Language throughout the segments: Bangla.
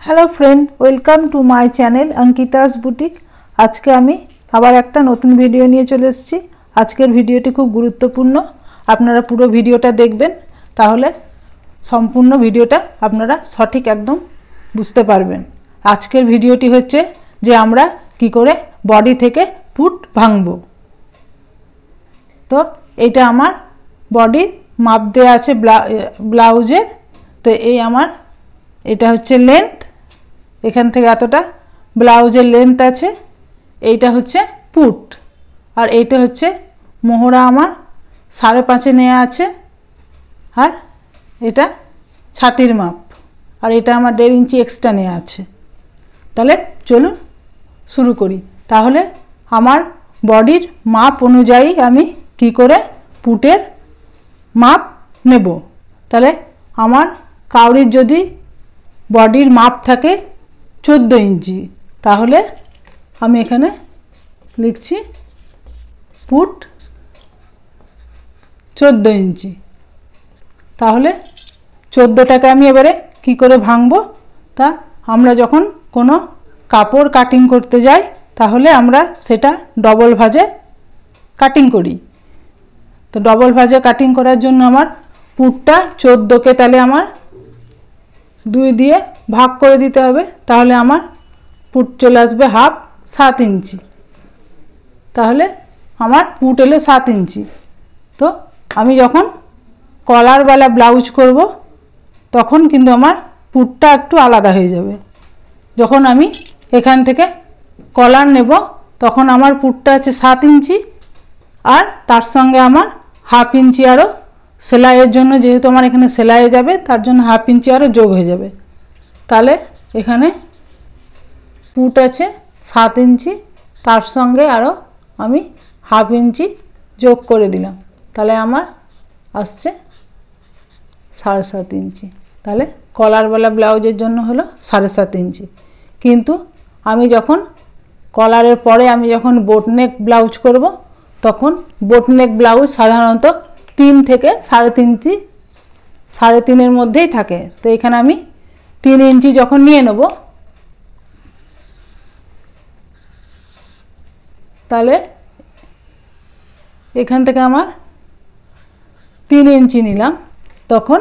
Hello friend, welcome to my channel Ankita's boutique. আজকে আমি আবার একটা নতুন ভিডিও নিয়ে চলে এসেছি। আজকের ভিডিওটি খুব গুরুত্বপূর্ণ, আপনারা পুরো ভিডিওটা দেখবেন, তাহলে সম্পূর্ণ ভিডিওটা আপনারা সঠিক একদম বুঝতে পারবেন। আজকের ভিডিওটি হচ্ছে যে আমরা কি করে বডি থেকে পুট ভাঙব। তো এইটা আমার বডির মাপ দেওয়া আছে ব্লাউজের। তো এই আমার এটা হচ্ছে লেন্থ, এখান থেকে এতটা ব্লাউজের লেন্থ আছে। এইটা হচ্ছে পুট, আর এইটা হচ্ছে মোহরা আমার 5.5 নেওয়া আছে, আর এটা ছাতির মাপ, আর এটা আমার 1.5 ইঞ্চি এক্সট্রা নেওয়া আছে। তাহলে চলুন শুরু করি। তাহলে আমার বডির মাপ অনুযায়ী আমি কি করে পুটের মাপ নেব। তাহলে আমার কাউরির যদি বডির মাপ থাকে 14 ইঞ্চি, তাহলে আমি এখানে লিখছি পুট 14 ইঞ্চি। তাহলে 14টাকে আমি এবারে কি করে ভাঙবো। তা আমরা যখন কোনো কাপড় কাটিং করতে যাই তাহলে আমরা সেটা ডবল ভাঁজে কাটিং করি। তো ডবল ভাঁজে কাটিং করার জন্য আমার পুটটা 14কে তাহলে আমার 2 দিয়ে ভাগ করে দিতে হবে। তাহলে আমার পুট চলে আসবে হাফ 7 ইঞ্চি। তাহলে আমার পুট এলো 7 ইঞ্চি। তো আমি যখন কলারওয়ালা ব্লাউজ করব তখন কিন্তু আমার পুটটা একটু আলাদা হয়ে যাবে। যখন আমি এখান থেকে কলার নেব তখন আমার পুটটা আছে 7 ইঞ্চি, আর তার সঙ্গে আমার হাফ ইঞ্চি আরও সেলাইয়ের জন্য, যেহেতু আমার এখানে সেলাই যাবে তার জন্য হাফ ইঞ্চি আরও যোগ হয়ে যাবে। তাহলে এখানে পুট আছে 7 ইঞ্চি, তার সঙ্গে আরও আমি হাফ ইঞ্চি যোগ করে দিলাম। তাহলে আমার আসছে 7.5 ইঞ্চি। তাহলে কলারওয়ালা ব্লাউজের জন্য হলো 7.5 ইঞ্চি। কিন্তু আমি যখন কলারের পরে আমি যখন বোটনেক ব্লাউজ করব তখন বোটনেক ব্লাউজ সাধারণত 3 থেকে 3.5 ইঞ্চি, 3.5-এর মধ্যেই থাকে। তো এখানে আমি 3 ইঞ্চি যখন নিয়ে নেব, তাহলে এখান থেকে আমার 3 ইঞ্চি নিলাম, তখন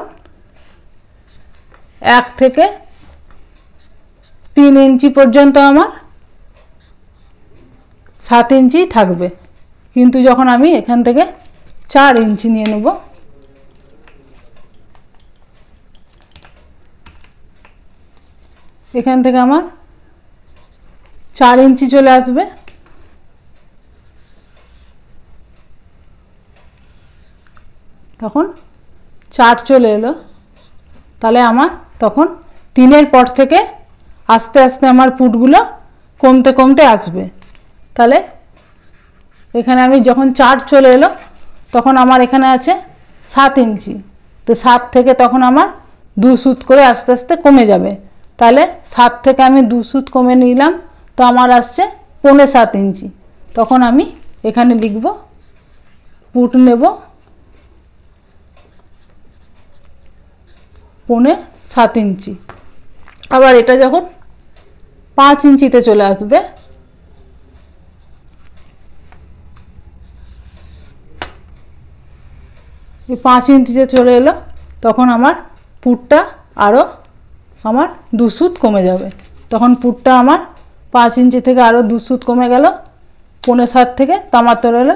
1 থেকে 3 ইঞ্চি পর্যন্ত আমার 7 ইঞ্চি থাকবে। কিন্তু যখন আমি এখান থেকে 4 ইঞ্চি নিয়ে নেব, এখান থেকে আমার 4 ইঞ্চি চলে আসবে। তখন 4 চলে এলো। তাহলে আমার তখন 3-এর পর থেকে আস্তে আস্তে আমার পুটগুলো কমতে কমতে আসবে। তাহলে এখানে আমি যখন 4 চলে এলো তখন আমার এখানে আছে 7 ইঞ্চি। তো 7 থেকে তখন আমার 2 সুত করে আস্তে আস্তে কমে যাবে। তাহলে 7 থেকে আমি 2 সুত কমে নিলাম, তো আমার আসছে 7.25 ইঞ্চি। তখন আমি এখানে লিখব পুট নেব 7.25 ইঞ্চি। আবার এটা যখন 5 ইঞ্চিতে চলে আসবে, এই 5 ইঞ্চিতে চলে এলো, তখন আমার পুটটা আরও আমার 2 সুত কমে যাবে। তখন পুটটা আমার 5 ইঞ্চি থেকে আরও 2 সুত কমে গেল 7.25 থেকে, তো আমার তো রইল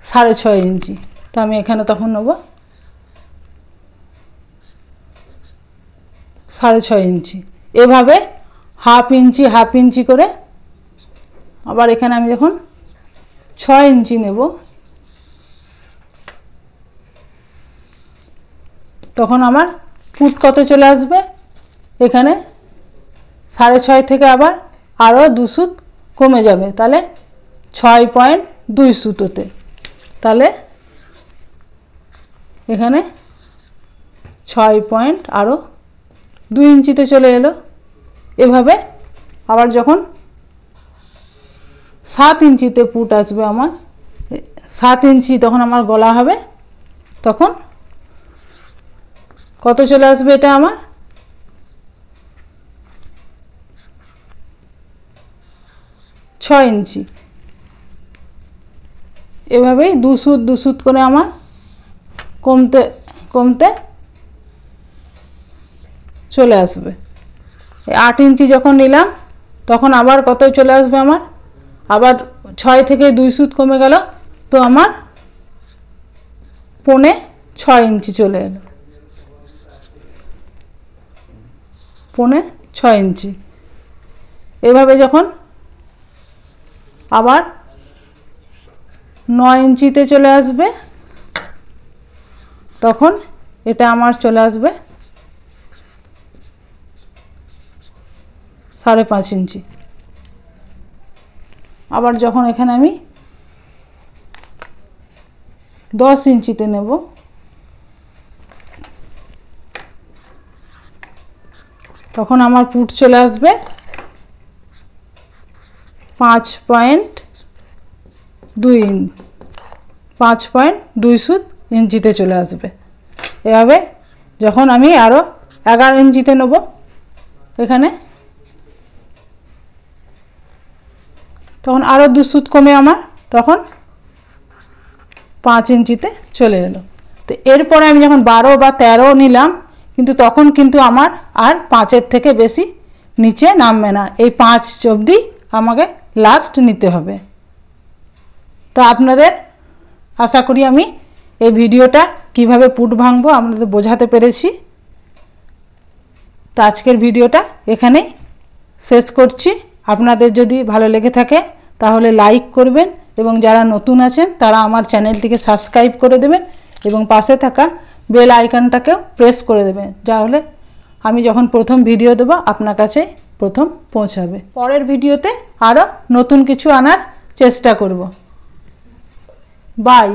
6.5 ইঞ্চি। তো আমি এখানে তখন নেব 6.5 ইঞ্চি। এভাবে হাফ ইঞ্চি করে আবার এখানে আমি যখন 6 ইঞ্চি নেব তখন আমার পুট কত চলে আসবে, এখানে 6.5 থেকে আবার আরও 2 সুত কমে যাবে। তাহলে 6.2 সুতোতে, তাহলে এখানে 6 আরও 2 ইঞ্চিতে চলে এলো। এভাবে আবার যখন 7 ইঞ্চিতে পুট আসবে আমার, 7 ইঞ্চি তখন আমার গলা হবে, তখন কত চলে আসবে, এটা আমার 6 ইঞ্চি। এভাবেই দু সুত করে আমার কমতে কমতে চলে আসবে। 8 ইঞ্চি যখন নিলাম তখন আবার কত চলে আসবে আমার, আবার 6 থেকে 2 সুত কমে গেল, তো আমার 6.25 ইঞ্চি চলে এলো। 6.25 ইঞ্চি। এভাবে যখন আবার 9 ইঞ্চিতে চলে আসবে তখন এটা আমার চলে আসবে 5.5 ইঞ্চি। আবার যখন এখানে আমি 10 ইঞ্চিতে নেব তখন আমার পুট চলে আসবে 5.2 সুত ইঞ্চিতে চলে আসবে। এভাবে যখন আমি আরও 11 ইঞ্চিতে নেব এখানে, তখন আরও 2 সুত কমে আমার তখন 5 ইঞ্চিতে চলে এলো। তো এরপরে আমি যখন 12 বা 13 নিলাম কিন্তু তখন কিন্তু আমার আর 5-এর থেকে বেশি নিচে নামবে না, এই 5 অবধি আমাকে লাস্ট নিতে হবে। তো আপনাদের আশা করি আমি এই ভিডিওটা কিভাবে পুট ভাঙবো আপনাদের বোঝাতে পেরেছি। তো আজকের ভিডিওটা এখানেই শেষ করছি। আপনাদের যদি ভালো লেগে থাকে তাহলে লাইক করবেন এবং যারা নতুন আছেন তারা আমার চ্যানেলটিকে সাবস্ক্রাইব করে দেবেন এবং পাশে থাকা বেল আইকনটাকেও প্রেস করে দেবেন, তাহলে আমি যখন প্রথম ভিডিও দেব আপনার কাছে প্রথম পৌঁছাবে। পরের ভিডিওতে আরও নতুন কিছু আনার চেষ্টা করব। বাই।